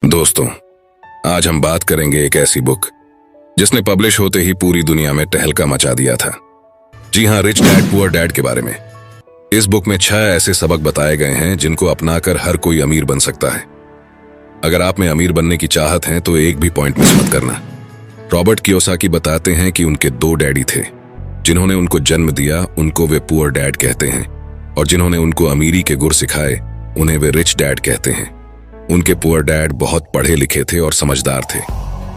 दोस्तों, आज हम बात करेंगे एक ऐसी बुक जिसने पब्लिश होते ही पूरी दुनिया में तहलका मचा दिया था। जी हां, रिच डैड पुअर डैड के बारे में। इस बुक में 6 ऐसे सबक बताए गए हैं जिनको अपनाकर हर कोई अमीर बन सकता है। अगर आप में अमीर बनने की चाहत है तो एक भी पॉइंट मिस मत करना। रॉबर्ट कियोसाकी बताते हैं कि उनके 2 डैडी थे। जिन्होंने उनको जन्म दिया उनको वे पुअर डैड कहते हैं, और जिन्होंने उनको अमीरी के गुर सिखाए उन्हें वे रिच डैड कहते हैं। उनके पुअर डैड बहुत पढ़े लिखे थे और समझदार थे।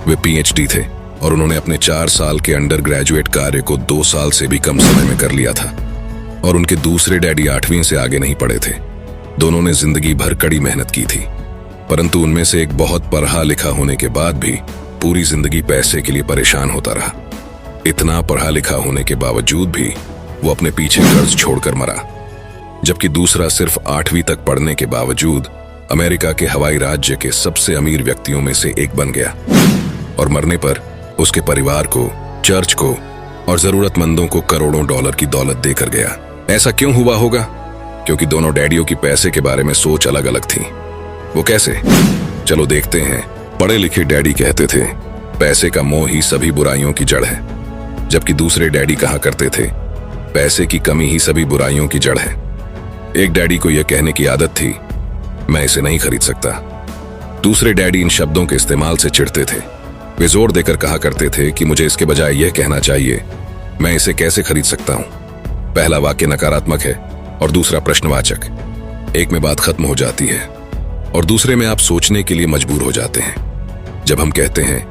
वे पीएचडी थे और उन्होंने अपने 4 साल के अंडर ग्रेजुएट कार्य को 2 साल से भी कम समय में कर लिया था। और उनके दूसरे डैडी 8वीं से आगे नहीं पढ़े थे। दोनों ने जिंदगी भर कड़ी मेहनत की थी, परंतु उनमें से एक बहुत पढ़ा लिखा होने के बाद भी पूरी जिंदगी पैसे के लिए परेशान होता रहा। इतना पढ़ा लिखा होने के बावजूद भी वो अपने पीछे कर्ज छोड़कर मरा, जबकि दूसरा सिर्फ 8वीं तक पढ़ने के बावजूद अमेरिका के हवाई राज्य के सबसे अमीर व्यक्तियों में से एक बन गया। और मरने पर उसके परिवार को, चर्च को और जरूरतमंदों को करोड़ों डॉलर की दौलत देकर गया। ऐसा क्यों हुआ होगा? क्योंकि दोनों डैडियों की पैसे के बारे में सोच अलग अलग थी। वो कैसे? चलो देखते हैं। पढ़े लिखे डैडी कहते थे पैसे का मोह ही सभी बुराइयों की जड़ है, जबकि दूसरे डैडी कहा करते थे पैसे की कमी ही सभी बुराइयों की जड़ है। एक डैडी को यह कहने की आदत थी, मैं इसे नहीं खरीद सकता। दूसरे डैडी इन शब्दों के इस्तेमाल से चिढ़ते थे। वे जोर देकर कहा करते थे कि मुझे इसके बजाय यह कहना चाहिए, मैं इसे कैसे खरीद सकता हूं। पहला वाक्य नकारात्मक है और दूसरा प्रश्नवाचक। एक में बात खत्म हो जाती है और दूसरे में आप सोचने के लिए मजबूर हो जाते हैं। जब हम कहते हैं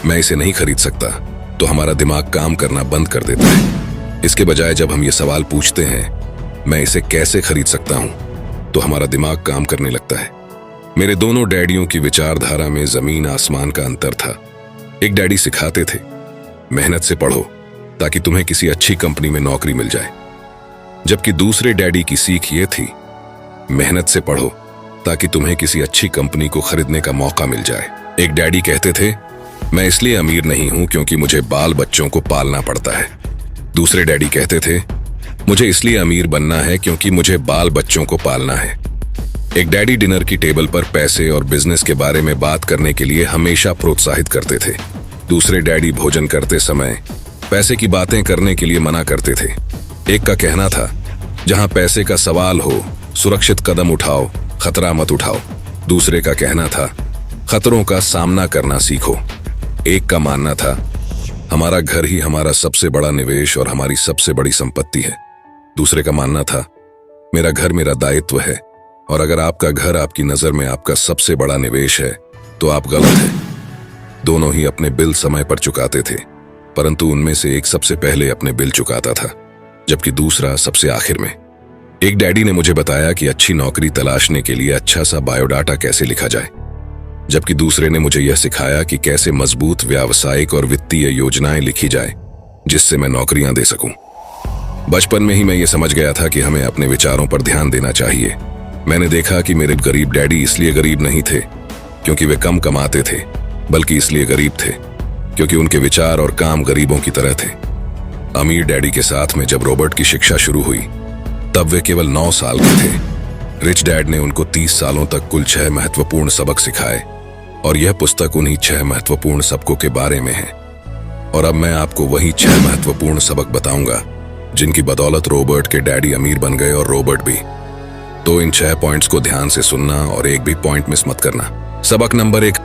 मैं इसे नहीं खरीद सकता, तो हमारा दिमाग काम करना बंद कर देता है। इसके बजाय जब हम ये सवाल पूछते हैं मैं इसे कैसे खरीद सकता हूं, तो हमारा दिमाग काम करने लगता है। मेरे दोनों डैडियों की विचारधारा में जमीन आसमान का अंतर था। एक डैडी सिखाते थे मेहनत से पढ़ो ताकि तुम्हें किसी अच्छी कंपनी में नौकरी मिल जाए, जबकि दूसरे डैडी की सीख ये थी मेहनत से पढ़ो ताकि तुम्हें किसी अच्छी कंपनी को खरीदने का मौका मिल जाए। एक डैडी कहते थे मैं इसलिए अमीर नहीं हूं क्योंकि मुझे बाल बच्चों को पालना पड़ता है। दूसरे डैडी कहते थे मुझे इसलिए अमीर बनना है क्योंकि मुझे बाल बच्चों को पालना है। एक डैडी डिनर की टेबल पर पैसे और बिजनेस के बारे में बात करने के लिए हमेशा प्रोत्साहित करते थे। दूसरे डैडी भोजन करते समय पैसे की बातें करने के लिए मना करते थे। एक का कहना था जहां पैसे का सवाल हो सुरक्षित कदम उठाओ, खतरा मत उठाओ। दूसरे का कहना था खतरों का सामना करना सीखो। एक का मानना था हमारा घर ही हमारा सबसे बड़ा निवेश और हमारी सबसे बड़ी संपत्ति है। दूसरे का मानना था मेरा घर मेरा दायित्व है, और अगर आपका घर आपकी नजर में आपका सबसे बड़ा निवेश है तो आप गलत हैं। दोनों ही अपने बिल समय पर चुकाते थे, परंतु उनमें से एक सबसे पहले अपने बिल चुकाता था, जबकि दूसरा सबसे आखिर में। एक डैडी ने मुझे बताया कि अच्छी नौकरी तलाशने के लिए अच्छा सा बायोडाटा कैसे लिखा जाए, जबकि दूसरे ने मुझे यह सिखाया कि कैसे मजबूत व्यावसायिक और वित्तीय योजनाएं लिखी जाए जिससे मैं नौकरियां दे सकूं। बचपन में ही मैं ये समझ गया था कि हमें अपने विचारों पर ध्यान देना चाहिए। मैंने देखा कि मेरे गरीब डैडी इसलिए गरीब नहीं थे क्योंकि वे कम कमाते थे, बल्कि इसलिए गरीब थे क्योंकि उनके विचार और काम गरीबों की तरह थे। अमीर डैडी के साथ में जब रॉबर्ट की शिक्षा शुरू हुई तब वे केवल 9 साल के थे। रिच डैड ने उनको 30 सालों तक कुल 6 महत्वपूर्ण सबक सिखाए, और यह पुस्तक उन्हीं 6 महत्वपूर्ण सबकों के बारे में है। और अब मैं आपको वही 6 महत्वपूर्ण सबक बताऊंगा जिनकी बदौलत रॉबर्ट के डैडी अमीर बन गए और रॉबर्ट भी। तो इन 6 पॉइंट्स को ध्यान से सुनना और एक भी पॉइंट मिस मत करना। सबक नंबर 1,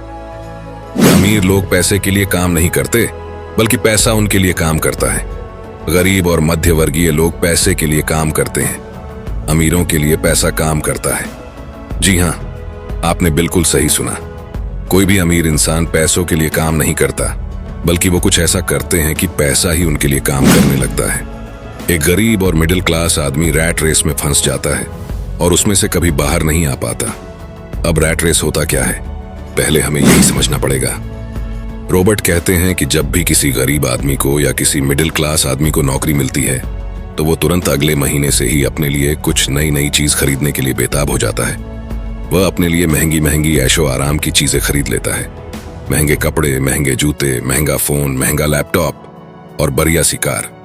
अमीर लोग पैसे के लिए काम नहीं करते, बल्कि पैसा उनके लिए काम करता है। गरीब और मध्य वर्गीय लोग पैसे के लिए काम करते हैं, अमीरों के लिए पैसा काम करता है। जी हां, आपने बिल्कुल सही सुना। कोई भी अमीर इंसान पैसों के लिए काम नहीं करता, बल्कि वो कुछ ऐसा करते हैं कि पैसा ही उनके लिए काम करने लगता है। एक गरीब और मिडिल क्लास आदमी रैट रेस में फंस जाता है और उसमें से कभी बाहर नहीं आ पाता। अब रैट रेस होता क्या है, पहले हमें यही समझना पड़ेगा। रॉबर्ट कहते हैं कि जब भी किसी गरीब आदमी को या किसी मिडिल क्लास आदमी को नौकरी मिलती है तो वो तुरंत अगले महीने से ही अपने लिए कुछ नई चीज खरीदने के लिए बेताब हो जाता है। वह अपने लिए महंगी महंगी ऐशो आराम की चीजें खरीद लेता है। महंगे कपड़े, महंगे जूते, महंगा फोन, महंगा लैपटॉप और बढ़िया सी कार।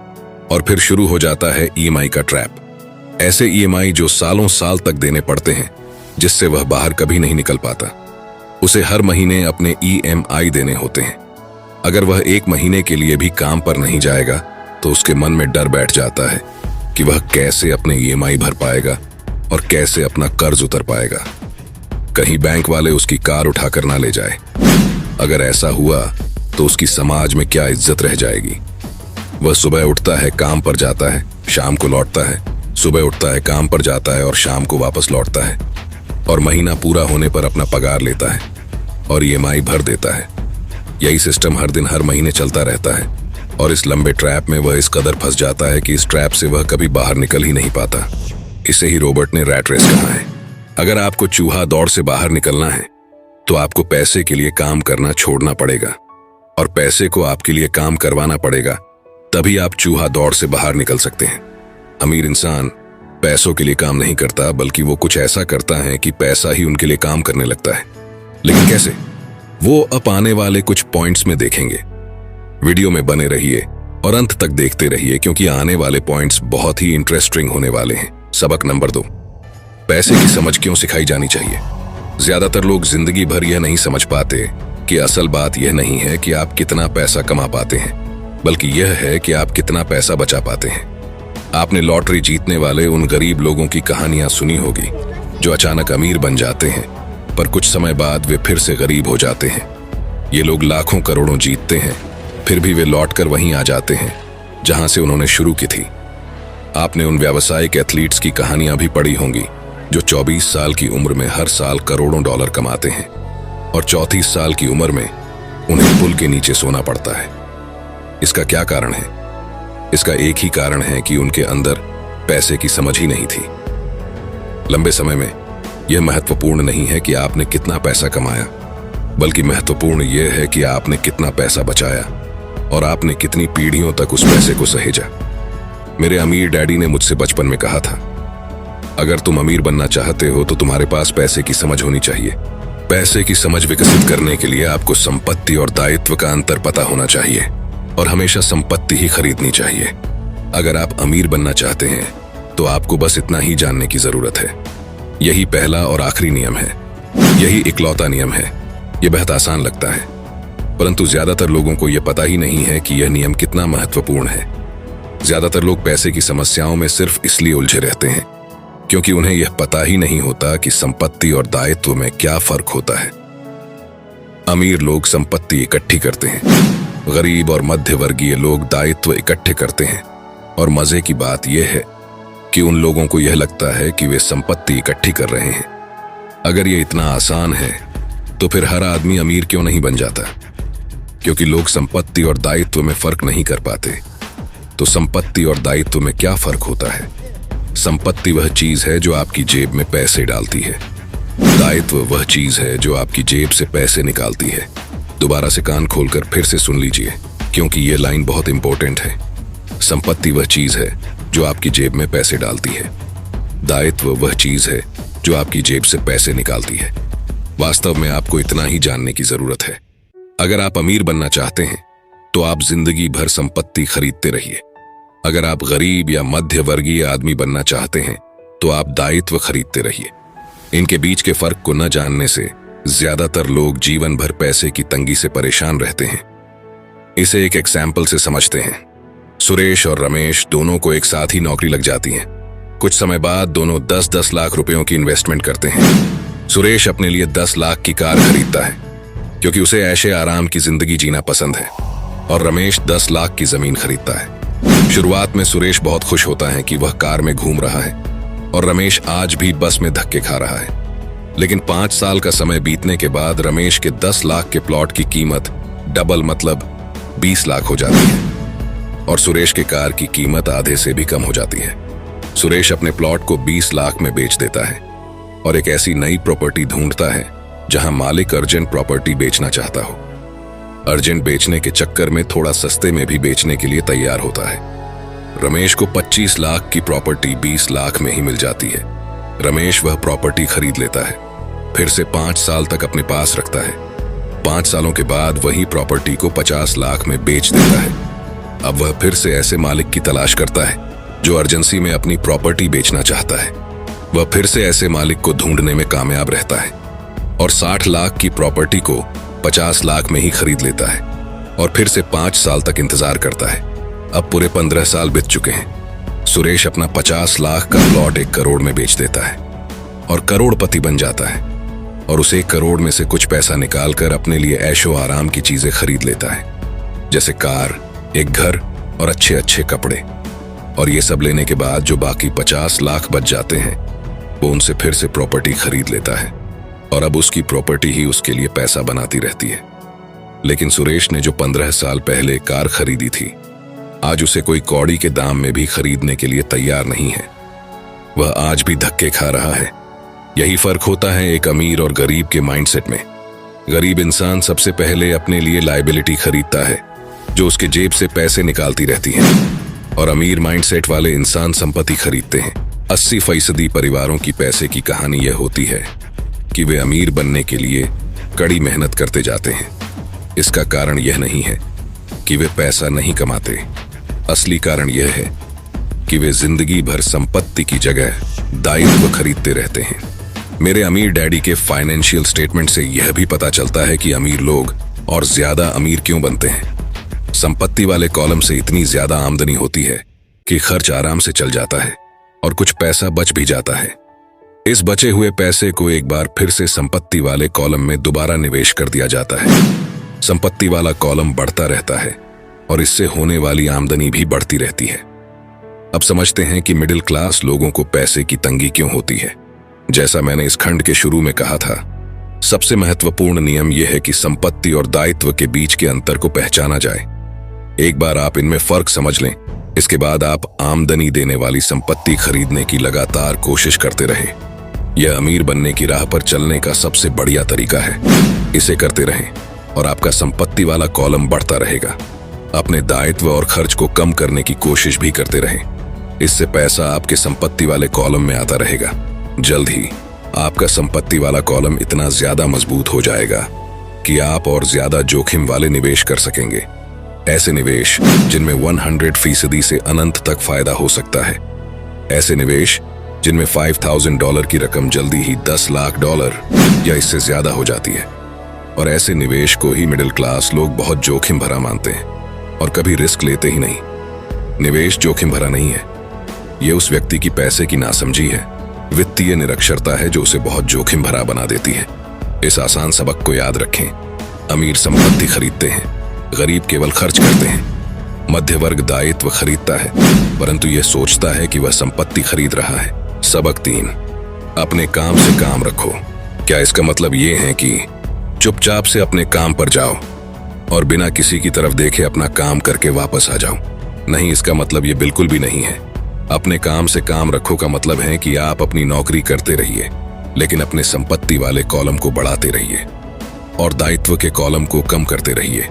और फिर शुरू हो जाता है ईएमआई का ट्रैप। ऐसे ईएमआई जो सालों साल तक देने पड़ते हैं, जिससे वह बाहर कभी नहीं निकल पाता। उसे हर महीने अपने EMI देने होते हैं। अगर वह 1 महीने के लिए भी काम पर नहीं जाएगा तो उसके मन में डर बैठ जाता है कि वह कैसे अपने EMI भर पाएगा और कैसे अपना कर्ज उतर पाएगा। कहीं बैंक वाले उसकी कार उठाकर ना ले जाए। अगर ऐसा हुआ तो उसकी समाज में क्या इज्जत रह जाएगी। वह सुबह उठता है, काम पर जाता है, शाम को लौटता है, सुबह उठता है, काम पर जाता है और शाम को वापस लौटता है, और महीना पूरा होने पर अपना पगार लेता है और EMI भर देता है। यही सिस्टम हर दिन हर महीने चलता रहता है और इस लंबे ट्रैप में वह इस कदर फंस जाता है कि इस ट्रैप से वह कभी बाहर निकल ही नहीं पाता। इसे ही रॉबर्ट ने रैट रेस कहा है। अगर आपको चूहा दौड़ से बाहर निकलना है तो आपको पैसे के लिए काम करना छोड़ना पड़ेगा और पैसे को आपके लिए काम करवाना पड़ेगा, तभी आप चूहा दौड़ से बाहर निकल सकते हैं। अमीर इंसान पैसों के लिए काम नहीं करता, बल्कि वो कुछ ऐसा करता है कि पैसा ही उनके लिए काम करने लगता है। लेकिन कैसे, वो अब आने वाले कुछ पॉइंट्स में देखेंगे। वीडियो में बने रहिए और अंत तक देखते रहिए, क्योंकि आने वाले पॉइंट्स बहुत ही इंटरेस्टिंग होने वाले हैं। सबक नंबर 2, पैसे की समझ क्यों सिखाई जानी चाहिए। ज्यादातर लोग जिंदगी भर यह नहीं समझ पाते कि असल बात यह नहीं है कि आप कितना पैसा कमा पाते हैं, बल्कि यह है कि आप कितना पैसा बचा पाते हैं। आपने लॉटरी जीतने वाले उन गरीब लोगों की कहानियां सुनी होगी जो अचानक अमीर बन जाते हैं, पर कुछ समय बाद वे फिर से गरीब हो जाते हैं। ये लोग लाखों करोड़ों जीतते हैं, फिर भी वे लौटकर वहीं आ जाते हैं जहां से उन्होंने शुरू की थी। आपने उन व्यावसायिक एथलीट्स की कहानियां भी पढ़ी होंगी जो 24 साल की उम्र में हर साल करोड़ों डॉलर कमाते हैं और 34 साल की उम्र में उन्हें पुल के नीचे सोना पड़ता है। इसका क्या कारण है? इसका एक ही कारण है कि उनके अंदर पैसे की समझ ही नहीं थी। लंबे समय में यह महत्वपूर्ण नहीं है कि आपने कितना पैसा कमाया, बल्कि महत्वपूर्ण यह है कि आपने कितना पैसा बचाया और आपने कितनी पीढ़ियों तक उस पैसे को सहेजा। मेरे अमीर डैडी ने मुझसे बचपन में कहा था, अगर तुम अमीर बनना चाहते हो तो तुम्हारे पास पैसे की समझ होनी चाहिए। पैसे की समझ विकसित करने के लिए आपको संपत्ति और दायित्व का अंतर पता होना चाहिए और हमेशा संपत्ति ही खरीदनी चाहिए। अगर आप अमीर बनना चाहते हैं तो आपको बस इतना ही जानने की जरूरत है। यही पहला और आखिरी नियम है, यही इकलौता नियम है। यह बेहद आसान लगता है, परंतु ज्यादातर लोगों को यह पता ही नहीं है कि यह नियम कितना महत्वपूर्ण है। ज्यादातर लोग पैसे की समस्याओं में सिर्फ इसलिए उलझे रहते हैं क्योंकि उन्हें यह पता ही नहीं होता कि संपत्ति और दायित्व में क्या फर्क होता है। अमीर लोग संपत्ति इकट्ठी करते हैं, गरीब और मध्य वर्गीय लोग दायित्व इकट्ठे करते हैं। और मजे की बात यह है कि उन लोगों को यह लगता है कि वे संपत्ति इकट्ठी कर रहे हैं। अगर यह इतना आसान है तो फिर हर आदमी अमीर क्यों नहीं बन जाता? क्योंकि लोग संपत्ति और दायित्व में फर्क नहीं कर पाते। तो संपत्ति और दायित्व में क्या फर्क होता है? संपत्ति वह चीज है जो आपकी जेब में पैसे डालती है, दायित्व वह चीज है जो आपकी जेब से पैसे निकालती है। दोबारा से कान खोलकर फिर से सुन लीजिए, क्योंकि यह लाइन बहुत इंपॉर्टेंट है। संपत्ति वह चीज है जो आपकी जेब में पैसे डालती है, दायित्व वह चीज है जो आपकी जेब से पैसे निकालती है। वास्तव में आपको इतना ही जानने की जरूरत है। अगर आप अमीर बनना चाहते हैं तो आप जिंदगी भर संपत्ति खरीदते रहिए। अगर आप गरीब या मध्य वर्गीय आदमी बनना चाहते हैं तो आप दायित्व खरीदते रहिए। इनके बीच के फर्क को न जानने से ज्यादातर लोग जीवन भर पैसे की तंगी से परेशान रहते हैं। इसे एक एग्जाम्पल से समझते हैं। सुरेश और रमेश दोनों को एक साथ ही नौकरी लग जाती है। कुछ समय बाद दोनों 10-10 लाख रुपयों की इन्वेस्टमेंट करते हैं। सुरेश अपने लिए 10 लाख की कार खरीदता है क्योंकि उसे ऐशे आराम की जिंदगी जीना पसंद है, और रमेश 10 लाख की जमीन खरीदता है। शुरुआत में सुरेश बहुत खुश होता है कि वह कार में घूम रहा है और रमेश आज भी बस में धक्के खा रहा है। लेकिन 5 साल का समय बीतने के बाद रमेश के 10 लाख के प्लॉट की कीमत डबल मतलब 20 लाख हो जाती है और सुरेश के कार की कीमत आधे से भी कम हो जाती है। सुरेश अपने प्लॉट को 20 लाख में बेच देता है और एक ऐसी नई प्रॉपर्टी ढूंढता है जहां मालिक अर्जेंट प्रॉपर्टी बेचना चाहता हो। अर्जेंट बेचने के चक्कर में थोड़ा सस्ते में भी बेचने के लिए तैयार होता है। रमेश को 25 लाख की प्रॉपर्टी 20 लाख में ही मिल जाती है। रमेश वह प्रॉपर्टी खरीद लेता है, फिर से 5 साल तक अपने पास रखता है। 5 सालों के बाद वही प्रॉपर्टी को 50 लाख में बेच देता है। अब वह फिर से ऐसे मालिक की तलाश करता है जो अर्जेंसी में अपनी प्रॉपर्टी बेचना चाहता है। वह फिर से ऐसे मालिक को ढूंढने में कामयाब रहता है। और 60 लाख की प्रॉपर्टी को 50 लाख में ही खरीद लेता है और फिर से 5 साल तक इंतजार करता है। अब पूरे 15 साल बीत चुके हैं। सुरेश अपना 50 लाख का प्लॉट 1 करोड़ में बेच देता है और करोड़पति बन जाता है और उस 1 करोड़ में से कुछ पैसा निकालकर अपने लिए ऐशो आराम की चीजें खरीद लेता है, जैसे कार, एक घर और अच्छे अच्छे कपड़े। और ये सब लेने के बाद जो बाकी 50 लाख बच जाते हैं वो उनसे फिर से प्रॉपर्टी खरीद लेता है और अब उसकी प्रॉपर्टी ही उसके लिए पैसा बनाती रहती है। लेकिन सुरेश ने जो 15 साल पहले कार खरीदी थी, आज उसे कोई कौड़ी के दाम में भी खरीदने के लिए तैयार नहीं है। वह आज भी धक्के खा रहा है। यही फर्क होता है एक अमीर और गरीब के माइंडसेट में। गरीब इंसान सबसे पहले अपने लिए लायबिलिटी खरीदता है जो उसके जेब से पैसे निकालती रहती है, और अमीर माइंडसेट वाले इंसान संपत्ति खरीदते हैं। 80% परिवारों की पैसे की कहानी यह होती है कि वे अमीर बनने के लिए कड़ी मेहनत करते जाते हैं। इसका कारण यह नहीं है कि वे पैसा नहीं कमाते, असली कारण यह है कि वे जिंदगी भर संपत्ति की जगह दायित्व खरीदते रहते हैं। मेरे अमीर डैडी के फाइनेंशियल स्टेटमेंट से यह भी पता चलता है कि अमीर लोग और ज्यादा अमीर क्यों बनते हैं। संपत्ति वाले कॉलम से इतनी ज्यादा आमदनी होती है कि खर्च आराम से चल जाता है और कुछ पैसा बच भी जाता है। इस बचे हुए पैसे को एक बार फिर से संपत्ति वाले कॉलम में दोबारा निवेश कर दिया जाता है। संपत्ति वाला कॉलम बढ़ता रहता है और इससे होने वाली आमदनी भी बढ़ती रहती है। अब समझते हैं कि मिडिल क्लास लोगों को पैसे की तंगी क्यों होती है। जैसा मैंने इस खंड के शुरू में कहा था, सबसे महत्वपूर्ण नियम यह है कि संपत्ति और दायित्व के बीच के अंतर को पहचाना जाए। एक बार आप इनमें फर्क समझ लें, इसके बाद आप आमदनी देने वाली संपत्ति खरीदने की लगातार कोशिश करते रहें। यह अमीर बनने की राह पर चलने का सबसे बढ़िया तरीका है। इसे करते रहें और आपका संपत्ति वाला कॉलम बढ़ता रहेगा। अपने दायित्व और खर्च को कम करने की कोशिश भी करते रहें। इससे पैसा आपके संपत्ति वाले कॉलम में आता रहेगा। जल्द ही आपका संपत्ति वाला कॉलम इतना ज्यादा मजबूत हो जाएगा कि आप और ज्यादा जोखिम वाले निवेश कर सकेंगे। ऐसे निवेश जिनमें 100% से अनंत तक फायदा हो सकता है। ऐसे निवेश जिनमें $5,000 की रकम जल्दी ही $10 लाख या इससे ज्यादा हो जाती है। और ऐसे निवेश को ही मिडिल क्लास लोग बहुत जोखिम भरा मानते हैं और कभी रिस्क लेते ही नहीं। निवेश जोखिम भरा नहीं है, यह उस व्यक्ति की पैसे की नासमझी है, वित्तीय निरक्षरता है जो उसे बहुत जोखिम भरा बना देती है। इस आसान सबक को याद रखें। अमीर संपत्ति खरीदते हैं, गरीब केवल खर्च करते हैं। मध्य वर्ग दायित्व खरीदता है परंतु यह सोचता है कि वह संपत्ति खरीद रहा है। सबक 3, अपने काम से काम रखो। क्या इसका मतलब यह है कि चुपचाप से अपने काम पर जाओ और बिना किसी की तरफ देखे अपना काम करके वापस आ जाओ? नहीं, इसका मतलब ये बिल्कुल भी नहीं है। अपने काम से काम रखो का मतलब है कि आप अपनी नौकरी करते रहिए लेकिन अपने संपत्ति वाले कॉलम को बढ़ाते रहिए और दायित्व के कॉलम को कम करते रहिए।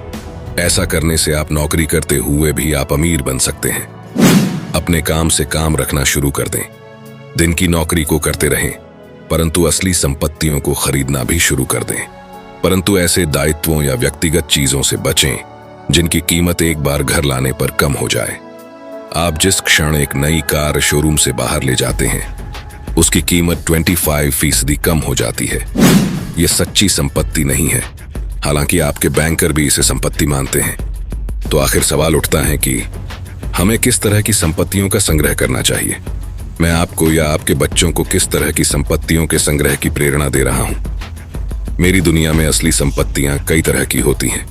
ऐसा करने से आप नौकरी करते हुए भी आप अमीर बन सकते हैं। अपने काम से काम रखना शुरू कर दें। दिन की नौकरी को करते रहें परंतु असली संपत्तियों को खरीदना भी शुरू कर दें। परंतु ऐसे दायित्वों या व्यक्तिगत चीजों से बचें जिनकी कीमत एक बार घर लाने पर कम हो जाए। आप जिस क्षण एक नई कार शोरूम से बाहर ले जाते हैं उसकी कीमत 25% कम हो जाती है। यह सच्ची संपत्ति नहीं है, हालांकि आपके बैंकर भी इसे संपत्ति मानते हैं। तो आखिर सवाल उठता है कि हमें किस तरह की संपत्तियों का संग्रह करना चाहिए। मैं आपको या आपके बच्चों को किस तरह की संपत्तियों के संग्रह की प्रेरणा दे रहा हूं। मेरी दुनिया में असली संपत्तियां कई तरह की होती हैं।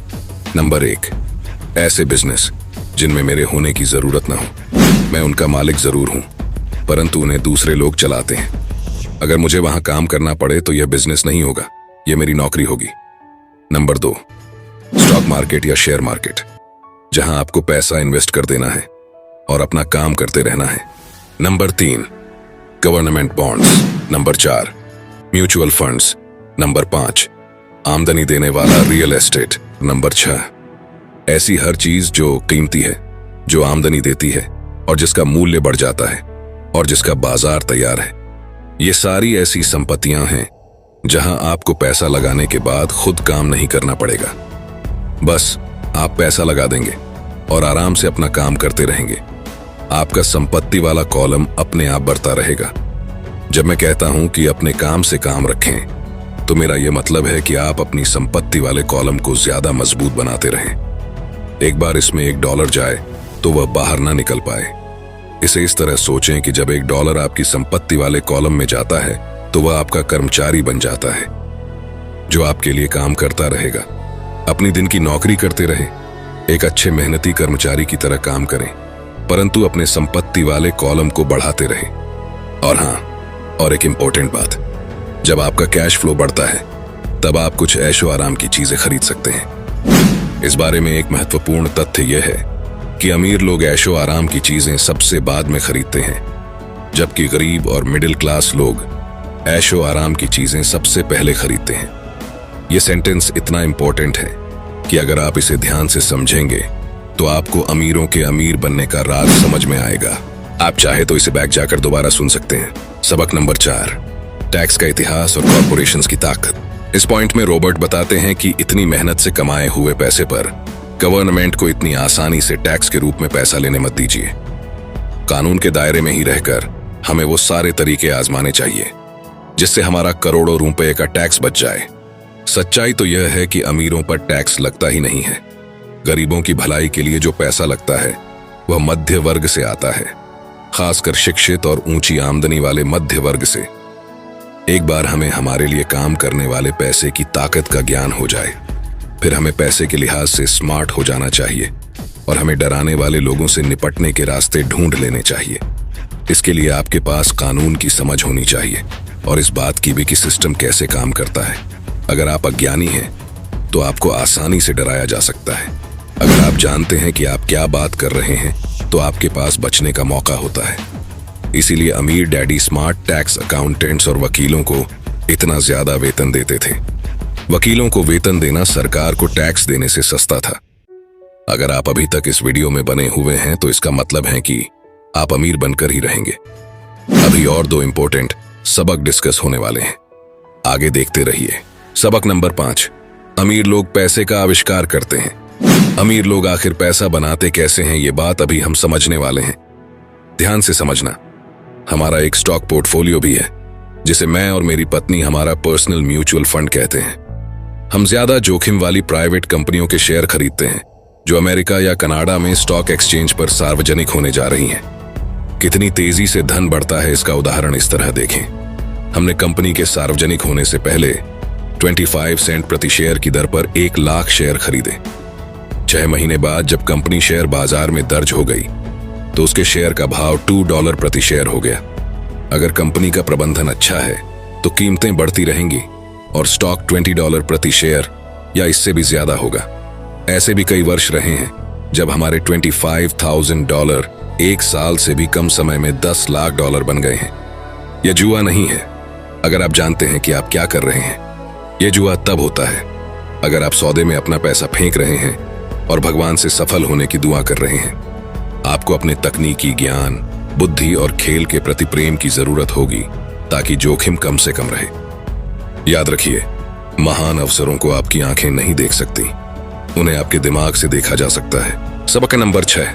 नंबर 1, ऐसे बिजनेस जिनमें मेरे होने की जरूरत ना हो। मैं उनका मालिक जरूर हूं परंतु उन्हें दूसरे लोग चलाते हैं। अगर मुझे वहां काम करना पड़े तो यह बिजनेस नहीं होगा, यह मेरी नौकरी होगी। नंबर 2, स्टॉक मार्केट या शेयर मार्केट, जहां आपको पैसा इन्वेस्ट कर देना है और अपना काम करते रहना है। Number 3, government bonds. Number 4, mutual funds. Number 5, आमदनी देने वाला रियल एस्टेट। नंबर 6, ऐसी हर चीज जो कीमती है, जो आमदनी देती है और जिसका मूल्य बढ़ जाता है और जिसका बाजार तैयार है। ये सारी ऐसी संपत्तियां हैं जहां आपको पैसा लगाने के बाद खुद काम नहीं करना पड़ेगा। बस आप पैसा लगा देंगे और आराम से अपना काम करते रहेंगे। आपका संपत्ति वाला कॉलम अपने आप बढ़ता रहेगा। जब मैं कहता हूं कि अपने काम से काम रखें तो मेरा यह मतलब है कि आप अपनी संपत्ति वाले कॉलम को ज्यादा मजबूत बनाते रहें। एक बार इसमें $1 जाए तो वह बाहर ना निकल पाए। इसे इस तरह सोचें कि जब $1 आपकी संपत्ति वाले कॉलम में जाता है तो वह आपका कर्मचारी बन जाता है, जो आपके लिए काम करता रहेगा। अपनी दिन की नौकरी करते रहे, एक अच्छे मेहनती कर्मचारी की तरह काम करें, परंतु अपने संपत्ति वाले कॉलम को बढ़ाते रहे। और हाँ, और एक इंपॉर्टेंट बात, जब आपका कैश फ्लो बढ़ता है तब आप कुछ ऐशो आराम की चीजें खरीद सकते हैं। इस बारे में एक महत्वपूर्ण तथ्य यह है कि अमीर लोग ऐशो आराम की चीजें सबसे बाद में खरीदते हैं, जबकि गरीब और मिडिल क्लास लोग ऐशो आराम की चीजें सबसे पहले खरीदते हैं। यह सेंटेंस इतना इंपॉर्टेंट है कि अगर आप इसे ध्यान से समझेंगे तो आपको अमीरों के अमीर बनने का राज समझ में आएगा। आप चाहे तो इसे बैक जाकर दोबारा सुन सकते हैं। सबक नंबर 4, टैक्स का इतिहास और कॉर्पोरेशंस की ताकत। इस पॉइंट में रॉबर्ट बताते हैं कि इतनी मेहनत से कमाए हुए पैसे पर गवर्नमेंट को इतनी आसानी से टैक्स के रूप में पैसा लेने मत दीजिए। कानून के दायरे में ही रहकर हमें वो सारे तरीके आजमाने चाहिए जिससे हमारा करोड़ों रुपए का टैक्स बच जाए। सच्चाई तो यह है कि अमीरों पर टैक्स लगता ही नहीं है। गरीबों की भलाई के लिए जो पैसा लगता है वह मध्य वर्ग से आता है, खासकर शिक्षित और ऊंची आमदनी वाले मध्य वर्ग से। एक बार हमें हमारे लिए काम करने वाले पैसे की ताकत का ज्ञान हो जाए, फिर हमें पैसे के लिहाज से स्मार्ट हो जाना चाहिए और हमें डराने वाले लोगों से निपटने के रास्ते ढूंढ लेने चाहिए। इसके लिए आपके पास कानून की समझ होनी चाहिए और इस बात की भी कि सिस्टम कैसे काम करता है। अगर आप अज्ञानी हैं तो आपको आसानी से डराया जा सकता है। अगर आप जानते हैं कि आप क्या बात कर रहे हैं तो आपके पास बचने का मौका होता है। इसीलिए अमीर डैडी स्मार्ट टैक्स अकाउंटेंट्स और वकीलों को इतना ज्यादा वेतन देते थे। वकीलों को वेतन देना सरकार को टैक्स देने से सस्ता था। अगर आप अभी तक इस वीडियो में बने हुए हैं तो इसका मतलब है कि आप अमीर बनकर ही रहेंगे। अभी और 2 इंपॉर्टेंट सबक डिस्कस होने वाले हैं, आगे देखते रहिए। सबक नंबर 5, अमीर लोग पैसे का आविष्कार करते हैं। अमीर लोग आखिर पैसा बनाते कैसे हैं, ये बात अभी हम समझने वाले हैं। ध्यान से समझना। हमारा एक स्टॉक पोर्टफोलियो भी है जिसे मैं और मेरी पत्नी हमारा पर्सनल म्यूचुअल फंड कहते हैं। हम ज्यादा जोखिम वाली प्राइवेट कंपनियों के शेयर खरीदते हैं जो अमेरिका या कनाडा में स्टॉक एक्सचेंज पर सार्वजनिक होने जा रही हैं। कितनी तेजी से धन बढ़ता है इसका उदाहरण इस तरह देखें। हमने कंपनी के सार्वजनिक होने से पहले 25 सेंट प्रति शेयर की दर पर 1 लाख शेयर खरीदे। 6 महीने बाद जब कंपनी शेयर बाजार में दर्ज हो गई तो उसके शेयर का भाव $2 प्रति शेयर हो गया। अगर कंपनी का प्रबंधन अच्छा है तो कीमतें बढ़ती रहेंगी और स्टॉक $20 प्रति शेयर या इससे भी ज्यादा होगा। ऐसे भी कई वर्ष रहे हैं जब हमारे $25,000 1 साल से भी कम समय में $10 लाख बन गए हैं। यह जुआ नहीं है अगर आप जानते हैं कि आप क्या कर रहे हैं। यह जुआ तब होता है अगर आप सौदे में अपना पैसा फेंक रहे हैं और भगवान से सफल होने की दुआ कर रहे हैं। आपको अपने तकनीकी ज्ञान, बुद्धि और खेल के प्रति प्रेम की जरूरत होगी ताकि जोखिम कम से कम रहे। याद रखिए, महान अवसरों को आपकी आंखें नहीं देख सकती, उन्हें आपके दिमाग से देखा जा सकता है। सबक नंबर 6,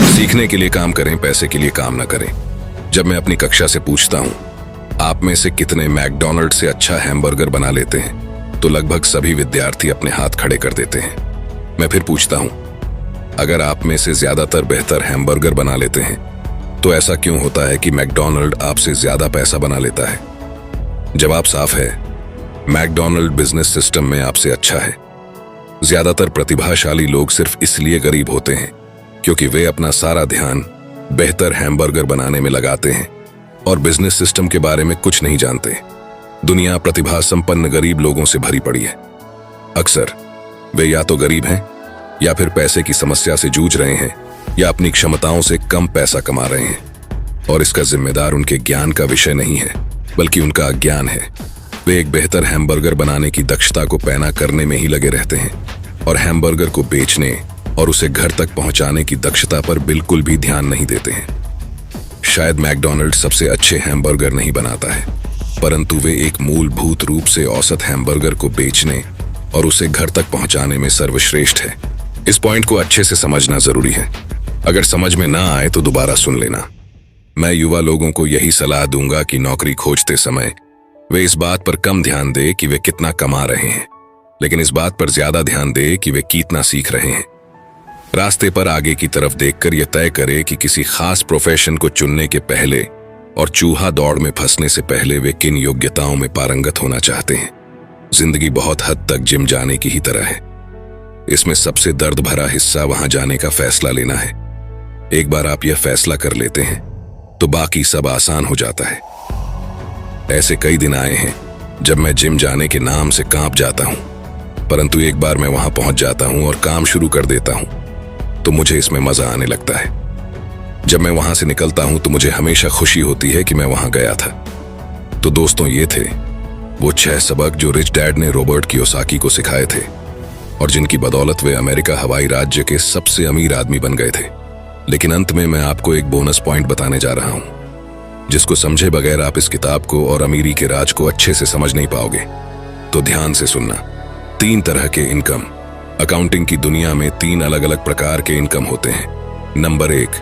सीखने के लिए काम करें, पैसे के लिए काम न करें। जब मैं अपनी कक्षा से पूछता हूं आप में से कितने मैकडॉनल्ड से अच्छा हैमबर्गर बना लेते हैं तो लगभग सभी विद्यार्थी अपने हाथ खड़े कर देते हैं। मैं फिर पूछता हूं अगर आप में से ज्यादातर बेहतर हैमबर्गर बना लेते हैं तो ऐसा क्यों होता है कि मैकडॉनल्ड आपसे ज्यादा पैसा बना लेता है? जवाब साफ है, मैकडॉनल्ड बिजनेस सिस्टम में आपसे अच्छा है। ज्यादातर प्रतिभाशाली लोग सिर्फ इसलिए गरीब होते हैं क्योंकि वे अपना सारा ध्यान बेहतर हैमबर्गर बनाने में लगाते हैं और बिजनेस सिस्टम के बारे में कुछ नहीं जानते। दुनिया प्रतिभा संपन्न गरीब लोगों से भरी पड़ी है। अक्सर वे या तो गरीब हैं या फिर पैसे की समस्या से जूझ रहे हैं या अपनी क्षमताओं से कम पैसा कमा रहे हैं और इसका जिम्मेदार उनके ज्ञान का विषय नहीं है बल्कि उनका अज्ञान है। वे एक बेहतर हैमबर्गर बनाने की दक्षता को पैना करने में ही लगे रहते हैं और हैमबर्गर को बेचने और उसे घर तक पहुंचाने की दक्षता पर बिल्कुल भी ध्यान नहीं देते हैं। शायद मैकडॉनल्ड सबसे अच्छे हैमबर्गर नहीं बनाता है, परंतु वे एक मूलभूत रूप से औसत हैमबर्गर को बेचने और उसे घर तक पहुंचाने में सर्वश्रेष्ठ है। इस पॉइंट को अच्छे से समझना जरूरी है। अगर समझ में ना आए तो दोबारा सुन लेना। मैं युवा लोगों को यही सलाह दूंगा कि नौकरी खोजते समय वे इस बात पर कम ध्यान दे कि वे कितना कमा रहे हैं, लेकिन इस बात पर ज्यादा ध्यान दे कि वे कितना सीख रहे हैं। रास्ते पर आगे की तरफ देखकर यह तय करे कि किसी खास प्रोफेशन को चुनने के पहले और चूहा दौड़ में फंसने से पहले वे किन योग्यताओं में पारंगत होना चाहते हैं। जिंदगी बहुत हद तक जिम जाने की ही तरह है। इसमें सबसे दर्द भरा हिस्सा वहां जाने का फैसला लेना है। एक बार आप यह फैसला कर लेते हैं तो बाकी सब आसान हो जाता है। ऐसे कई दिन आए हैं जब मैं जिम जाने के नाम से कांप जाता हूं, परंतु एक बार मैं वहां पहुंच जाता हूं और काम शुरू कर देता हूं तो मुझे इसमें मजा आने लगता है। जब मैं वहां से निकलता हूं तो मुझे हमेशा खुशी होती है कि मैं वहां गया था। तो दोस्तों, ये थे वो 6 सबक जो रिच डैड ने रॉबर्ट कियोसाकी को सिखाए थे और जिनकी बदौलत वे अमेरिका हवाई राज्य के सबसे अमीर आदमी बन गए थे। लेकिन अंत में मैं आपको एक बोनस पॉइंट बताने जा रहा हूं, जिसको समझे बगैर आप इस किताब को और अमीरी के राज को अच्छे से समझ नहीं पाओगे। तो ध्यान से सुनना। 3 तरह के इनकम। अकाउंटिंग की दुनिया में 3 अलग अलग प्रकार के इनकम होते हैं। नंबर 1,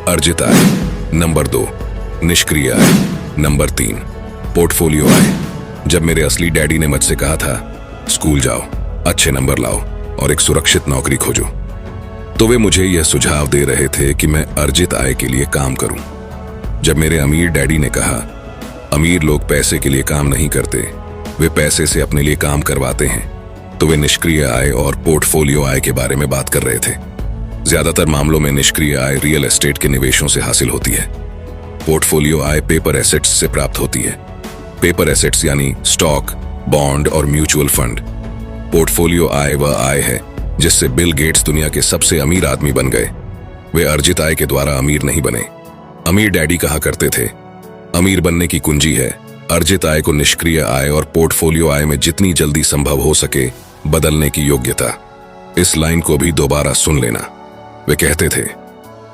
अर्जित आय। नंबर 2, निष्क्रिय आय। नंबर 3, पोर्टफोलियो आय। जब मेरे असली डैडी ने मुझसे कहा था, स्कूल जाओ, अच्छे नंबर लाओ और एक सुरक्षित नौकरी खोजो, तो वे मुझे यह सुझाव दे रहे थे कि मैं अर्जित आय के लिए काम करूं। जब मेरे अमीर डैडी ने कहा, अमीर लोग पैसे के लिए काम नहीं करते, वे पैसे से अपने लिए काम करवाते हैं, तो वे निष्क्रिय आय और पोर्टफोलियो आय के बारे में बात कर रहे थे। ज्यादातर मामलों में निष्क्रिय आय रियल एस्टेट के निवेशों से हासिल होती है। पोर्टफोलियो आय पेपर एसेट्स से प्राप्त होती है। पेपर एसेट्स यानी स्टॉक, बॉन्ड और म्यूचुअल फंड। पोर्टफोलियो आय वह आय है जिससे बिल गेट्स दुनिया के सबसे अमीर आदमी बन गए। वे अर्जित आय के द्वारा अमीर नहीं बने। अमीर डैडी कहा करते थे, अमीर बनने की कुंजी है अर्जित आय को निष्क्रिय आय और पोर्टफोलियो आय में जितनी जल्दी संभव हो सके बदलने की योग्यता। इस लाइन को भी दोबारा सुन लेना। वे कहते थे,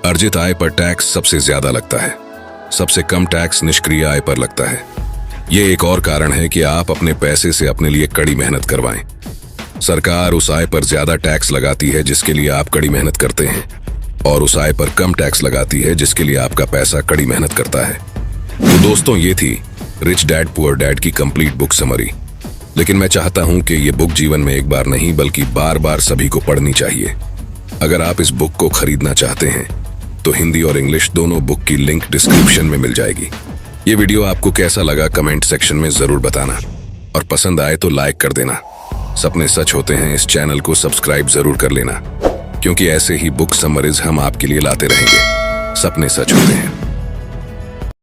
अर्जित आय पर टैक्स सबसे ज्यादा लगता है, सबसे कम टैक्स निष्क्रिय आय पर लगता है। यह एक और कारण है कि आप अपने पैसे से अपने लिए कड़ी मेहनत करवाएं। सरकार उस आय पर ज्यादा टैक्स लगाती है जिसके लिए आप कड़ी मेहनत करते हैं, और उस आय पर कम टैक्स लगाती है जिसके लिए आपका पैसा कड़ी मेहनत करता है। तो दोस्तों, ये थी रिच डैड पुअर डैड की कंप्लीट बुक समरी। लेकिन मैं चाहता हूं कि ये बुक जीवन में एक बार नहीं बल्कि बार बार सभी को पढ़नी चाहिए। अगर आप इस बुक को खरीदना चाहते हैं तो हिंदी और इंग्लिश दोनों बुक की लिंक डिस्क्रिप्शन में मिल जाएगी। ये वीडियो आपको कैसा लगा कमेंट सेक्शन में जरूर बताना, और पसंद आए तो लाइक कर देना। सपने सच होते हैं इस चैनल को सब्सक्राइब जरूर कर लेना, क्योंकि ऐसे ही बुक समरीज हम आपके लिए लाते रहेंगे। सपने सच होते हैं।